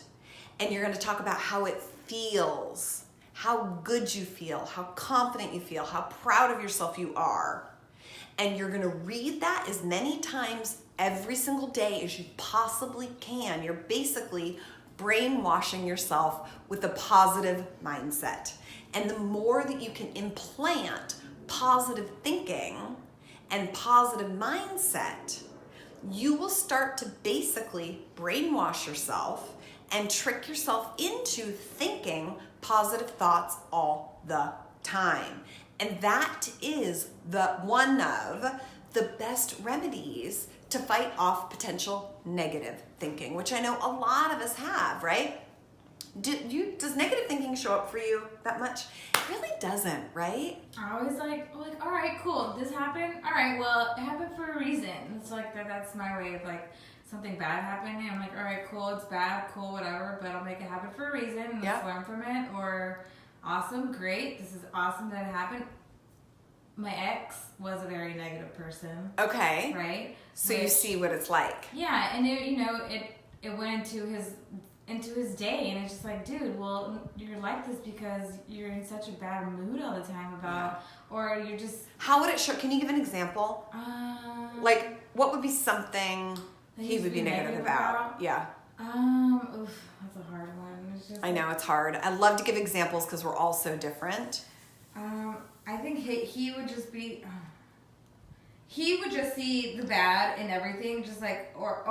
and you're gonna talk about how it feels, how good you feel, how confident you feel, how proud of yourself you are. And you're gonna read that as many times every single day as you possibly can. You're basically brainwashing yourself with a positive mindset. And the more that you can implant positive thinking and positive mindset, you will start to basically brainwash yourself and trick yourself into thinking positive thoughts all the time. And that is one of the best remedies to fight off potential negative thinking, which I know a lot of us have, right? Does negative thinking show up for you that much? It really doesn't, right? I always like, all right, cool, this happened. All right, well, it happened for a reason. It's like that's my way of like, something bad happening. I'm like, all right, cool, it's bad, cool, whatever, but I'll make it happen for a reason and let's learn from it. Or awesome, great, this is awesome that it happened. My ex was a very negative person. Okay. Right? So you see what it's like. Yeah, and it went into his day, and it's just like, dude, well, you're like this because you're in such a bad mood all the time or you're just... How would it show? Can you give an example? Like, what would be something he would be negative about? Yeah. That's a hard one. It's just I know, it's hard. I love to give examples because we're all so different. I think he would just be... he would just see the bad in everything, just like, or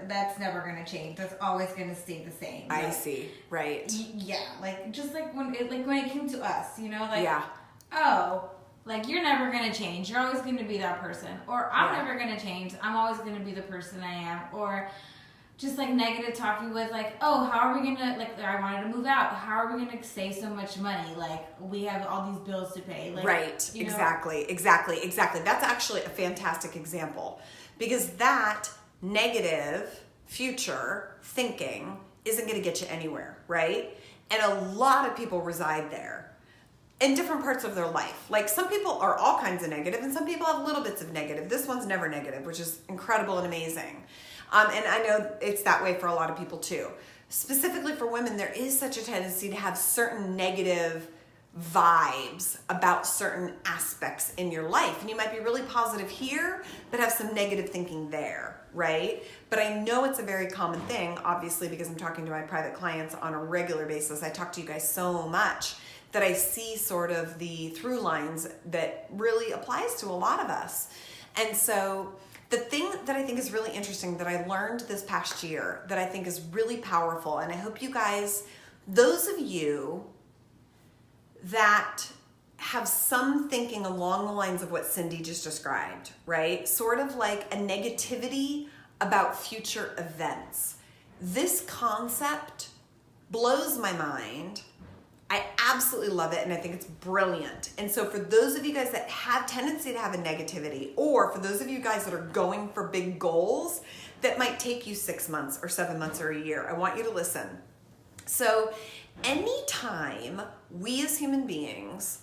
that's never gonna change. That's always gonna stay the same. I see, right? Yeah, like just like when it came to us, like, yeah. Oh, like you're never gonna change. You're always gonna be that person, or I'm never gonna change. I'm always gonna be the person I am, or just like negative talking with like, oh, how are we gonna, like, I wanted to move out. How are we gonna save so much money? Like, we have all these bills to pay. Like, right, exactly. That's actually a fantastic example because that negative future thinking isn't gonna get you anywhere, right? And a lot of people reside there in different parts of their life. Like some people are all kinds of negative and some people have little bits of negative. This one's never negative, which is incredible and amazing. And I know it's that way for a lot of people too. Specifically for women, there is such a tendency to have certain negative vibes about certain aspects in your life. And you might be really positive here, but have some negative thinking there, right? But I know it's a very common thing, obviously, because I'm talking to my private clients on a regular basis. I talk to you guys so much that I see sort of the through lines that really applies to a lot of us. And so the thing that I think is really interesting that I learned this past year that I think is really powerful, and I hope you guys, those of you that have some thinking along the lines of what Cindy just described, right? Sort of like a negativity about future events. This concept blows my mind. I absolutely love it, and I think it's brilliant. And so for those of you guys that have tendency to have a negativity, or for those of you guys that are going for big goals that might take you 6 months or 7 months or a year, I want you to listen. So anytime we as human beings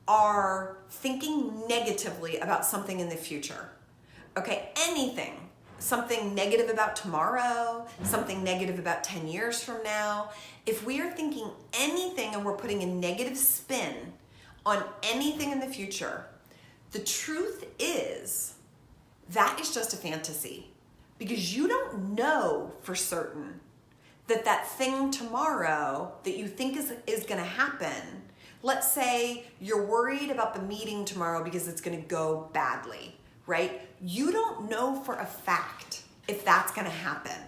are thinking negatively about something in the future, okay, anything, something negative about tomorrow, something negative about 10 years from now, if we are thinking anything and we're putting a negative spin on anything in the future, the truth is that is just a fantasy, because you don't know for certain that that thing tomorrow that you think is going to happen. Let's say you're worried about the meeting tomorrow because it's going to go badly, right? You don't know for a fact if that's going to happen.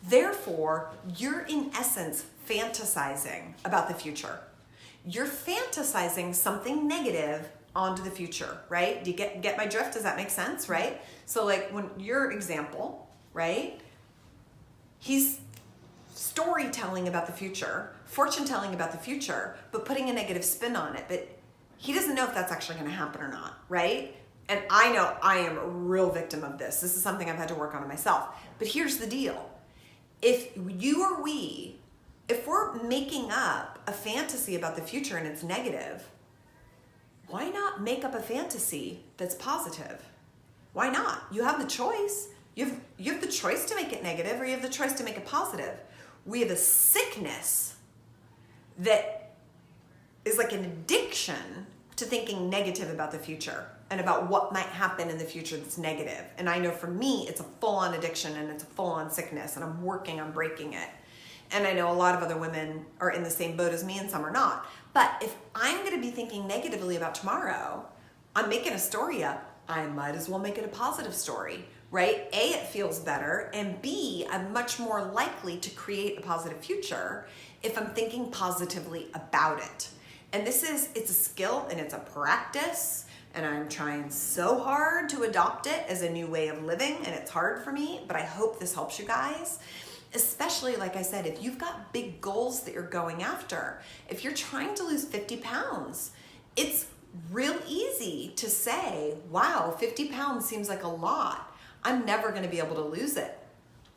Therefore, you're in essence fantasizing about the future. You're fantasizing something negative onto the future, right? Do you get my drift? Does that make sense, right? So like when your example, right? He's storytelling about the future, fortune telling about the future, but putting a negative spin on it. But he doesn't know if that's actually going to happen or not, right? And I know I am a real victim of this. This is something I've had to work on myself. But here's the deal. If you or we, if we're making up a fantasy about the future and it's negative, why not make up a fantasy that's positive? Why not? You have the choice. You have the choice to make it negative, or you have the choice to make it positive. We have a sickness that is like an addiction to thinking negative about the future and about what might happen in the future that's negative. And I know for me, it's a full-on addiction and it's a full-on sickness, and I'm working on breaking it. And I know a lot of other women are in the same boat as me, and some are not. But if I'm going to be thinking negatively about tomorrow, I'm making a story up. I might as well make it a positive story, right? A, it feels better, and B, I'm much more likely to create a positive future if I'm thinking positively about it. And it's a skill and it's a practice, and I'm trying so hard to adopt it as a new way of living, and it's hard for me, but I hope this helps you guys. Especially, like I said, if you've got big goals that you're going after, if you're trying to lose 50 pounds, it's real easy to say, wow, 50 pounds seems like a lot. I'm never going to be able to lose it.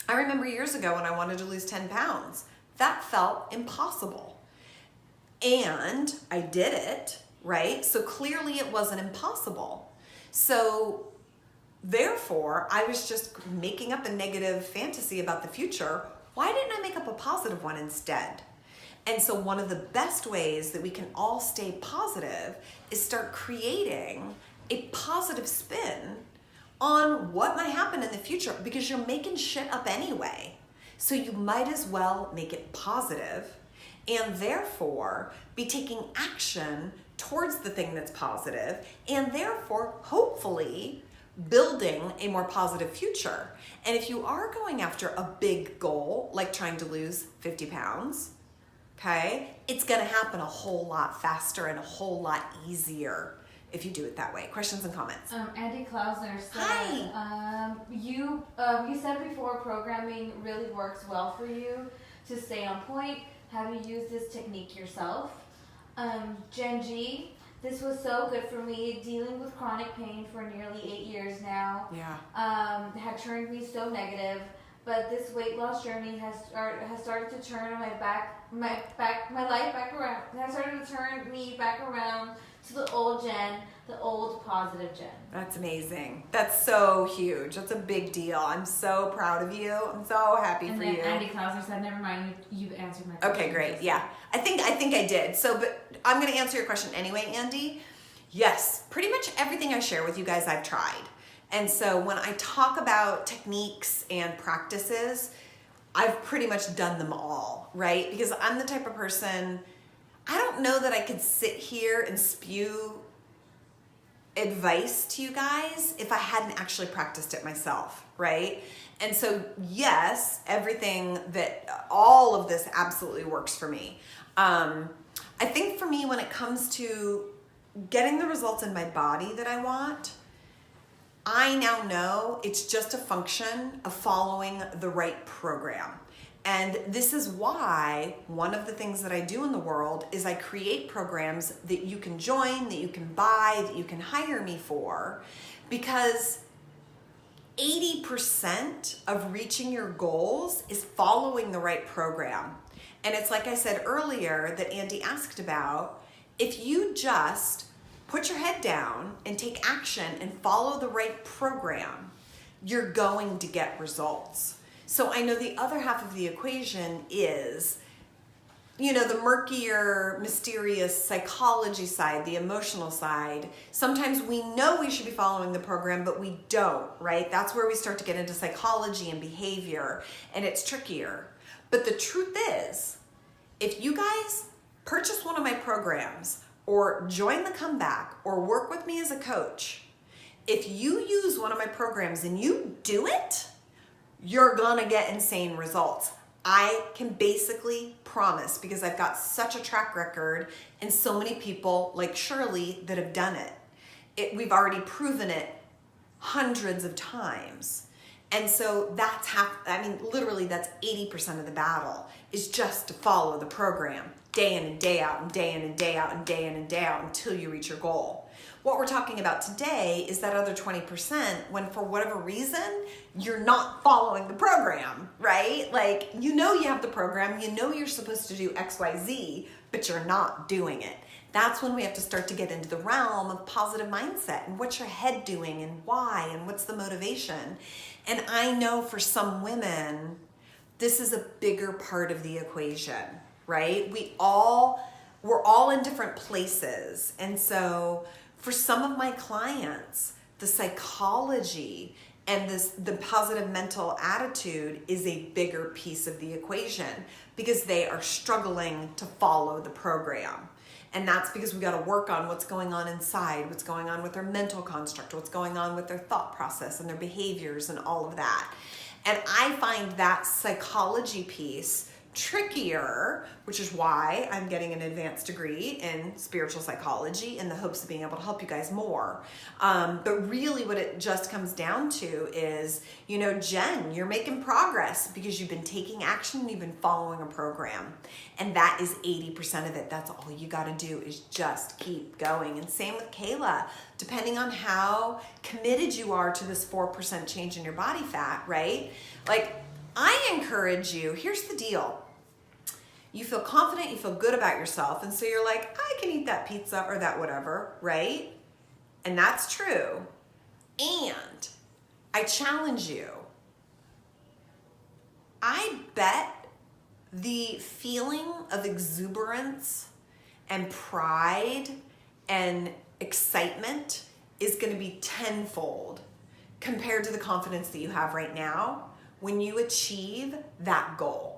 I remember years ago when I wanted to lose 10 pounds, that felt impossible. And I did it, right? So clearly it wasn't impossible. So therefore, I was just making up a negative fantasy about the future. Why didn't I make up a positive one instead? And so one of the best ways that we can all stay positive is start creating a positive spin on what might happen in the future, because you're making shit up anyway. So you might as well make it positive and therefore be taking action towards the thing that's positive, and therefore hopefully building a more positive future. And if you are going after a big goal, like trying to lose 50 pounds, okay, it's going to happen a whole lot faster and a whole lot easier if you do it that way. Questions and comments? Andy Klausner said, Hi. You said before programming really works well for you to stay on point. Have you used this technique yourself? Jen G, this was so good for me, dealing with chronic pain for nearly 8 years now. Yeah. Had turned me so negative, but this weight loss journey has started to turn my life back around. Has started to turn me back around to the old Jen. the old positive Jen. That's amazing. That's so huge. That's a big deal. I'm so proud of you. I'm so happy And for then you. Andy Klauser said, "Never mind, you've answered my question." Okay, great. Yeah. I think I did. So, but I'm going to answer your question anyway, Andy. Yes, pretty much everything I share with you guys I've tried. And so when I talk about techniques and practices, I've pretty much done them all, right? Because I'm the type of person, I don't know that I could sit here and spew advice to you guys if I hadn't actually practiced it myself, right? And so, yes, all of this absolutely works for me. I think for me, when it comes to getting the results in my body that I want, I now know it's just a function of following the right program. And this is why one of the things that I do in the world is I create programs that you can join, that you can buy, that you can hire me for, because 80% of reaching your goals is following the right program. And it's like I said earlier that Andy asked about, if you just put your head down and take action and follow the right program, you're going to get results. So I know the other half of the equation is, the murkier, mysterious psychology side, the emotional side. Sometimes we know we should be following the program, but we don't, right? That's where we start to get into psychology and behavior, and it's trickier. But the truth is, if you guys purchase one of my programs or join the comeback or work with me as a coach, if you use one of my programs and you do it, you're gonna get insane results. I can basically promise, because I've got such a track record and so many people like Shirley that have done it. We've already proven it hundreds of times. And so literally that's 80% of the battle, is just to follow the program day in and day out and day in and day out and day in and day out until you reach your goal. What we're talking about today is that other 20% when for whatever reason, you're not following the program, right? Like, you have the program, you're supposed to do X, Y, Z, but you're not doing it. That's when we have to start to get into the realm of positive mindset and what's your head doing and why and what's the motivation. And I know for some women, this is a bigger part of the equation, right? We're all in different places. And so for some of my clients, the psychology and the positive mental attitude is a bigger piece of the equation because they are struggling to follow the program. And that's because we got to work on what's going on inside, what's going on with their mental construct, what's going on with their thought process and their behaviors and all of that. And I find that psychology piece trickier, which is why I'm getting an advanced degree in spiritual psychology in the hopes of being able to help you guys more. But really what it just comes down to is, Jen, you're making progress because you've been taking action and you've been following a program. And that is 80% of it. That's all you got to do is just keep going. And same with Kayla, depending on how committed you are to this 4% change in your body fat, right? Like, I encourage you, here's the deal. You feel confident, you feel good about yourself, and so you're like, I can eat that pizza or that whatever, right? And that's true. And I challenge you. I bet the feeling of exuberance and pride and excitement is going to be tenfold compared to the confidence that you have right now when you achieve that goal.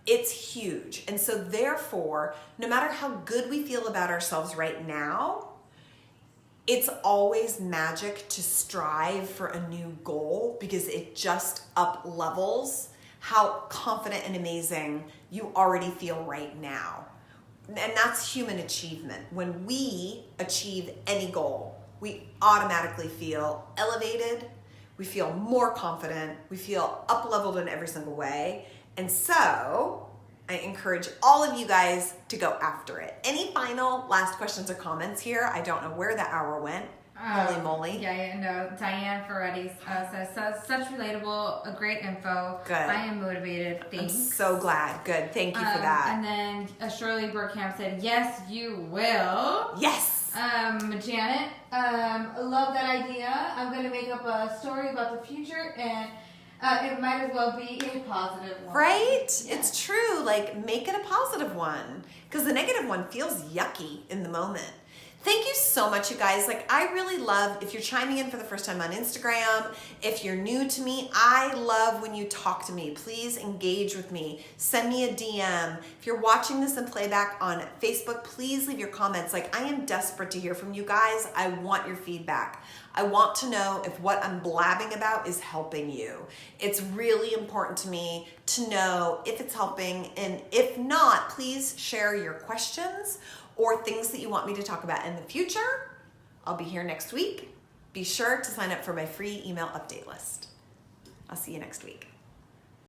It's huge. And so therefore, no matter how good we feel about ourselves right now, it's always magic to strive for a new goal because it just up levels how confident and amazing you already feel right now. And that's human achievement. When we achieve any goal, we automatically feel elevated, we feel more confident, we feel up-leveled in every single way. And so I encourage all of you guys to go after it. Any final last questions or comments here? I don't know where the hour went. Holy moly. No. Diane Ferretti says, such relatable, great info. Good. I am motivated. Thanks. I'm so glad. Good. Thank you for that. And then Shirley Burkham said, yes, you will. Yes. Janet love that idea. I'm going to make up a story about the future, and it might as well be a positive one. Right? Yeah. It's true. Like, make it a positive one, because the negative one feels yucky in the moment. Thank you so much, you guys. Like, I really love, if you're chiming in for the first time on Instagram, if you're new to me, I love when you talk to me. Please engage with me. Send me a DM. If you're watching this in playback on Facebook, please leave your comments. Like, I am desperate to hear from you guys. I want your feedback. I want to know if what I'm blabbing about is helping you. It's really important to me to know if it's helping, and if not, please share your questions or things that you want me to talk about in the future. I'll be here next week. Be sure to sign up for my free email update list. I'll see you next week.